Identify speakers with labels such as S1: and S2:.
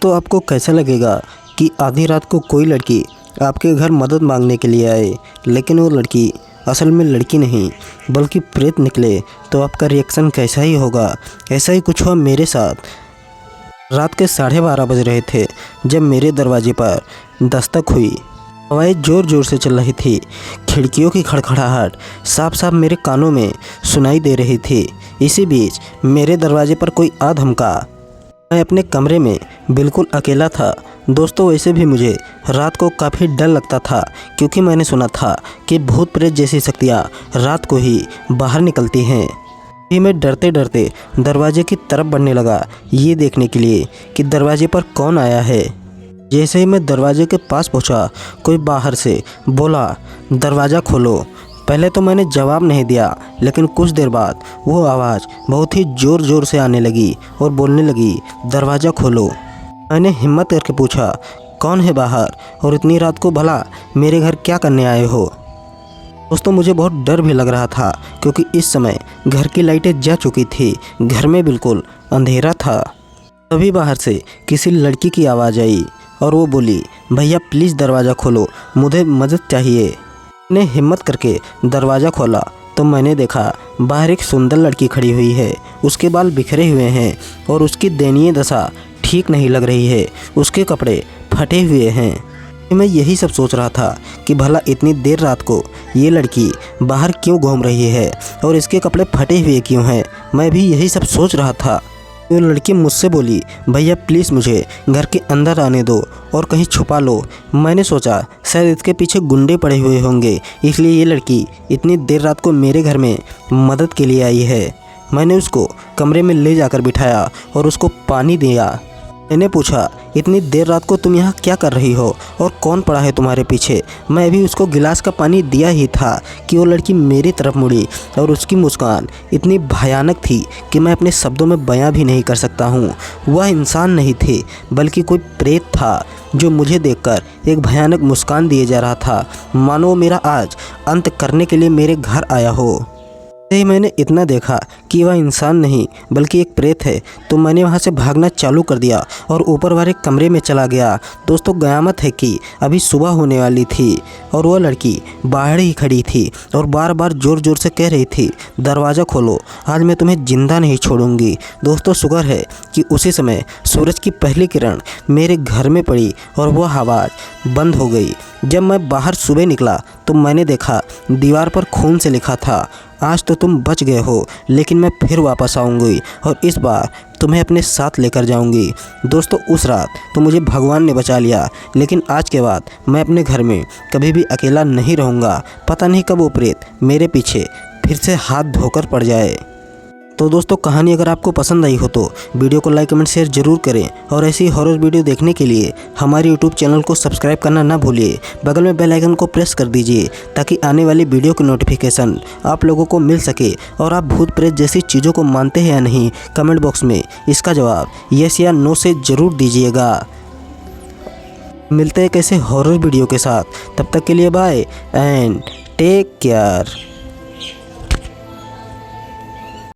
S1: दोस्तों आपको कैसा लगेगा कि आधी रात को कोई लड़की आपके घर मदद मांगने के लिए आए, लेकिन वो लड़की असल में लड़की नहीं बल्कि प्रेत निकले, तो आपका रिएक्शन कैसा ही होगा। ऐसा ही कुछ हुआ मेरे साथ। रात के 12:30 बज रहे थे जब मेरे दरवाजे पर दस्तक हुई। हवाएं ज़ोर ज़ोर से चल रही थी। खिड़कियों की खड़खड़ाहट साफ साफ मेरे कानों में सुनाई दे रही थी। इसी बीच मेरे दरवाजे पर कोई आ धमका। मैं अपने कमरे में बिल्कुल अकेला था। दोस्तों वैसे भी मुझे रात को काफ़ी डर लगता था, क्योंकि मैंने सुना था कि भूत प्रेत जैसी शक्तियाँ रात को ही बाहर निकलती हैं। फिर मैं डरते डरते दरवाजे की तरफ बढ़ने लगा, ये देखने के लिए कि दरवाजे पर कौन आया है। जैसे ही मैं दरवाजे के पास पहुंचा, कोई बाहर से बोला, दरवाज़ा खोलो। पहले तो मैंने जवाब नहीं दिया, लेकिन कुछ देर बाद वो आवाज़ बहुत ही ज़ोर ज़ोर से आने लगी और बोलने लगी, दरवाज़ा खोलो। मैंने हिम्मत करके पूछा, कौन है बाहर और इतनी रात को भला मेरे घर क्या करने आए हो। दोस्तों मुझे बहुत डर भी लग रहा था, क्योंकि इस समय घर की लाइटें जा चुकी थी, घर में बिल्कुल अंधेरा था। तभी बाहर से किसी लड़की की आवाज़ आई और वो बोली, भैया प्लीज़ दरवाज़ा खोलो, मुझे मदद चाहिए। मैंने हिम्मत करके दरवाज़ा खोला तो मैंने देखा बाहर एक सुंदर लड़की खड़ी हुई है। उसके बाल बिखरे हुए हैं और उसकी दयनीय दशा ठीक नहीं लग रही है। उसके कपड़े फटे हुए हैं। मैं यही सब सोच रहा था कि भला इतनी देर रात को ये लड़की बाहर क्यों घूम रही है और इसके कपड़े फटे हुए क्यों हैं। मैं भी यही सब सोच रहा था। वो लड़की मुझसे बोली, भैया प्लीज़ मुझे घर के अंदर आने दो और कहीं छुपा लो। मैंने सोचा शायद इसके पीछे गुंडे पड़े हुए होंगे, इसलिए ये लड़की इतनी देर रात को मेरे घर में मदद के लिए आई है। मैंने उसको कमरे में ले जाकर बिठाया और उसको पानी दिया। मैंने पूछा, इतनी देर रात को तुम यहाँ क्या कर रही हो और कौन पड़ा है तुम्हारे पीछे। मैं भी उसको गिलास का पानी दिया ही था कि वो लड़की मेरी तरफ मुड़ी और उसकी मुस्कान इतनी भयानक थी कि मैं अपने शब्दों में बयां भी नहीं कर सकता हूँ। वह इंसान नहीं थी बल्कि कोई प्रेत था, जो मुझे देखकर एक भयानक मुस्कान दिए जा रहा था, मानो मेरा आज अंत करने के लिए मेरे घर आया हो। ही मैंने इतना देखा कि वह इंसान नहीं बल्कि एक प्रेत है, तो मैंने वहां से भागना चालू कर दिया और ऊपर वाले कमरे में चला गया। दोस्तों क़यामत है कि अभी सुबह होने वाली थी और वह लड़की बाहर ही खड़ी थी और बार बार ज़ोर ज़ोर से कह रही थी, दरवाज़ा खोलो, आज मैं तुम्हें ज़िंदा नहीं छोड़ूंगी। दोस्तों शुक्र है कि उसी समय सूरज की पहली किरण मेरे घर में पड़ी और वह आवाज़ बंद हो गई। जब मैं बाहर सुबह निकला तो मैंने देखा दीवार पर खून से लिखा था, आज तो तुम बच गए हो, लेकिन मैं फिर वापस आऊँगी और इस बार तुम्हें अपने साथ लेकर जाऊँगी। दोस्तों उस रात तो मुझे भगवान ने बचा लिया, लेकिन आज के बाद मैं अपने घर में कभी भी अकेला नहीं रहूँगा। पता नहीं कब वो प्रेत मेरे पीछे फिर से हाथ धोकर पड़ जाए। तो दोस्तों कहानी अगर आपको पसंद आई हो तो वीडियो को लाइक कमेंट शेयर जरूर करें और ऐसी हॉरर वीडियो देखने के लिए हमारे यूट्यूब चैनल को सब्सक्राइब करना ना भूलिए। बगल में बेल आइकन को प्रेस कर दीजिए ताकि आने वाली वीडियो की नोटिफिकेशन आप लोगों को मिल सके। और आप भूत प्रेत जैसी चीज़ों को मानते हैं या नहीं, कमेंट बॉक्स में इसका जवाब येस या नो से ज़रूर दीजिएगा। मिलते हैं कैसे हॉरर वीडियो के साथ, तब तक के लिए बाय एंड टेक केयर।